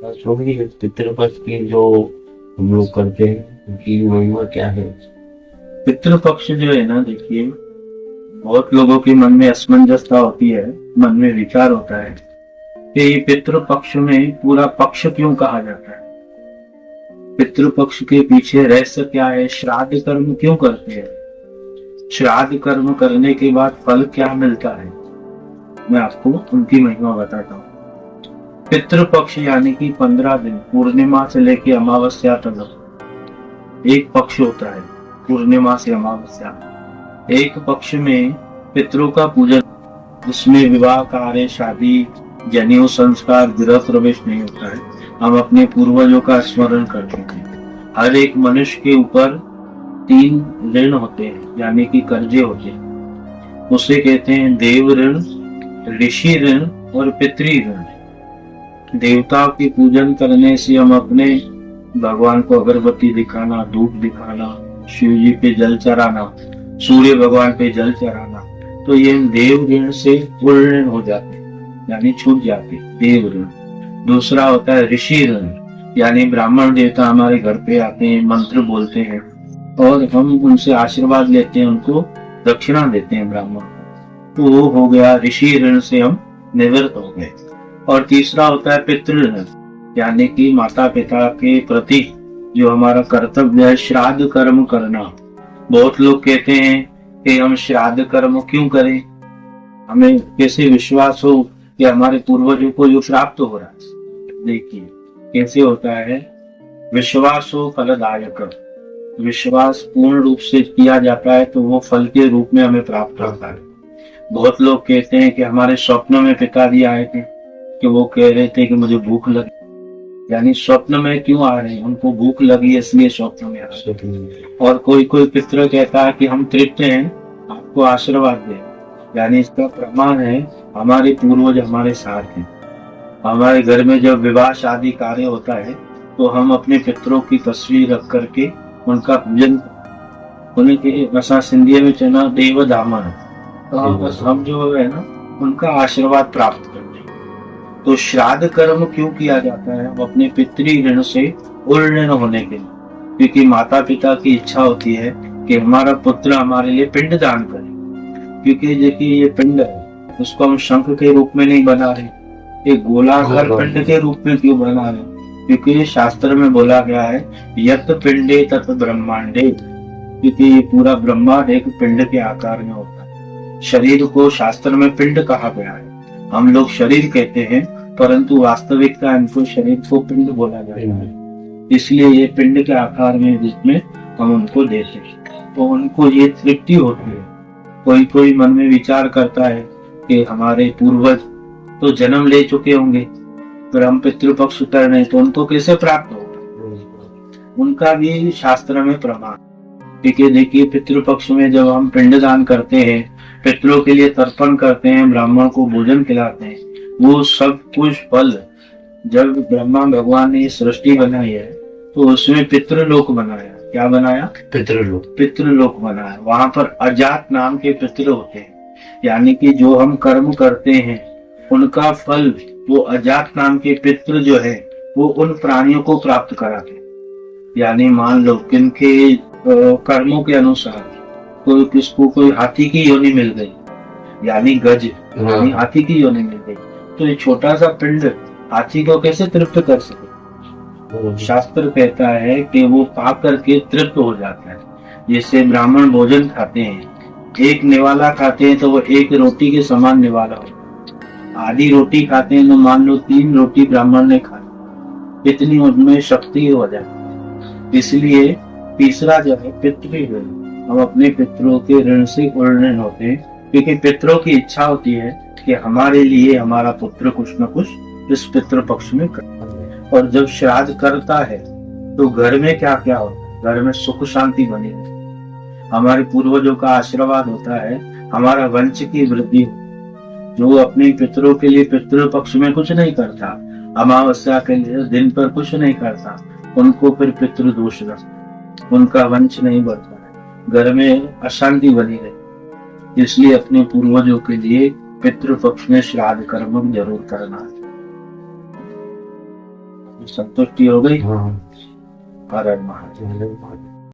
जो भी पितृपक्ष की जो हम लोग करते हैं उनकी महिमा क्या है? पितृपक्ष जो है ना, देखिए, बहुत लोगों के मन में असमंजसता होती है, मन में विचार होता है कि ये पितृपक्ष में पूरा पक्ष क्यों कहा जाता है, पितृपक्ष के पीछे रहस्य क्या है, श्राद्ध कर्म क्यों करते हैं, श्राद्ध कर्म करने के बाद फल क्या मिलता है। मैं आपको उनकी महिमा बताता हूँ। पितृपक्ष यानी कि 15 दिन, पूर्णिमा से लेकर अमावस्या तक एक पक्ष होता है। पूर्णिमा से अमावस्या एक पक्ष में पितरों का पूजन, जिसमें विवाह कार्य, शादी, जनेऊ संस्कार, गृह प्रवेश नहीं होता है। हम अपने पूर्वजों का स्मरण करते हैं। हर एक मनुष्य के ऊपर 3 ऋण होते हैं, यानी कि कर्जे होते हैं। उसे कहते हैं देव ऋण, ऋषि ऋण और पितृ ऋण। देवताओं की पूजन करने से हम अपने भगवान को अगरबत्ती दिखाना, धूप दिखाना, शिव जी पे जल चढ़ाना, सूर्य भगवान पे जल चढ़ाना, तो ये देव ऋण से ऋण हो जाते हैं, यानी छूट जाते हैं देव ऋण। दूसरा होता है ऋषि ऋण, यानी ब्राह्मण देवता हमारे घर पे आते हैं, मंत्र बोलते हैं और हम उनसे आशीर्वाद लेते हैं, उनको दक्षिणा देते हैं ब्राह्मण को, तो वो हो गया ऋषि ऋण से हम निवृत्त हो गए। और तीसरा होता है पितृ ऋण, यानी कि माता पिता के प्रति जो हमारा कर्तव्य है, श्राद्ध कर्म करना। बहुत लोग कहते हैं कि हम श्राद्ध कर्म क्यों करें, हमें कैसे विश्वास हो कि हमारे पूर्वजों को जो प्राप्त हो रहा है। देखिए कैसे होता है, विश्वास हो फलदायक, विश्वास पूर्ण रूप से किया जाता है तो वो फल के रूप में हमें प्राप्त होता है। बहुत लोग कहते हैं कि हमारे स्वप्न में पिताजी आए थे कि वो कह रहे थे कि मुझे भूख लगी, यानी स्वप्न में क्यों आ रहे हैं, उनको भूख लगी इसलिए स्वप्न में आ रहे हैं। और कोई कोई पितृ कहता है कि हम तृप्त हैं, आपको आशीर्वाद दें, यानी इसका प्रमाण है हमारे पूर्वज हमारे साथ हैं। हमारे घर में जब विवाह शादी कार्य होता है तो हम अपने पितरों की तस्वीर रख करके उनका पूजन, उन्हें के ऐसा सिंधी में चना देव दामन, तो हम जो है ना उनका आशीर्वाद प्राप्त करते हैं। तो श्राद्ध कर्म क्यों किया जाता है, हम अपने पितृ ऋण से उऋण होने के लिए, क्योंकि माता पिता की इच्छा होती है कि हमारा पुत्र हमारे लिए पिंड दान करे। क्योंकि देखिए ये पिंड है, उसको हम शंख के रूप में नहीं बना रहे, एक गोलाकार पिंड के रूप में क्यों बना रहे, क्योंकि ये शास्त्र में बोला गया है यत पिंडे तत् ब्रह्मांडे, क्योंकि ये पूरा ब्रह्मांड एक पिंड के आकार में होता है। शरीर को शास्त्र में पिंड कहा गया है, हम लोग शरीर कहते हैं परंतु वास्तविकता इनको शरीर को पिंड बोला जाता है, इसलिए ये पिंड के आकार में रूप में हम उनको देते हैं, तो उनको ये तृप्ति होती है। कोई कोई मन में विचार करता है कि हमारे पूर्वज तो जन्म ले चुके होंगे, फिर हम पितृपक्ष कर रहे हैं तो उनको कैसे प्राप्त होगा, उनका भी शास्त्र में प्रमाण। क्योंकि देखिए पितृपक्ष में जब हम पिंडदान करते हैं, पितरों के लिए तर्पण करते हैं, ब्राह्मण को भोजन खिलाते हैं, वो सब कुछ फल, जब ब्रह्मा भगवान ने सृष्टि बनाई है तो उसमें पितृलोक बनाया। क्या बनाया? पितृलोक। पितृलोक बनाया। वहां पर अजात नाम के पितृ होते हैं, यानी कि जो हम कर्म करते हैं उनका फल वो अजात नाम के पितृ जो है वो उन प्राणियों को प्राप्त कराते हैं। यानी मान लो किनके कर्मों के अनुसार कोई किसको कोई हाथी की योनि मिल गई, यानी गज, यानी हाथी की योनि मिल गई, तो ये छोटा सा पिंड हाथी को कैसे तृप्त कर सके। शास्त्र कहता है कि वो पा करके तृप्त हो जाता है। जैसे ब्राह्मण भोजन खाते हैं, एक निवाला खाते हैं तो वो एक रोटी के समान निवाला होता है। आधी रोटी खाते हैं तो मान लो 3 रोटी ब्राह्मण ने खाई, इतनी उनमें शक्ति हो जाती है। इसलिए तीसरा जो है पितृ ऋण, हम अपने पितरों के ऋण से उऋण होते हैं, क्योंकि पितरों की इच्छा होती है कि हमारे लिए हमारा पुत्र कुछ न कुछ इस पितृ पक्ष में करता है। और जब श्राद्ध करता है तो घर में क्या क्या होता है, घर में सुख शांति बनी रहती, हमारे पूर्वजों का आशीर्वाद होता है, हमारा वंश की वृद्धि। जो अपने पितरों के लिए पितृ पक्ष में कुछ नहीं करता, अमावस्या के लिए दिन पर कुछ नहीं करता, उनको फिर पितृ दोष लगता, उनका वंश नहीं बढ़ता है, घर में अशांति बनी रही। इसलिए अपने पूर्वजों के लिए पितृ पक्ष में श्राद्ध कर्म जरूर करना है। संतुष्टि हो गई। हाँ हर हर महादेव। चलो।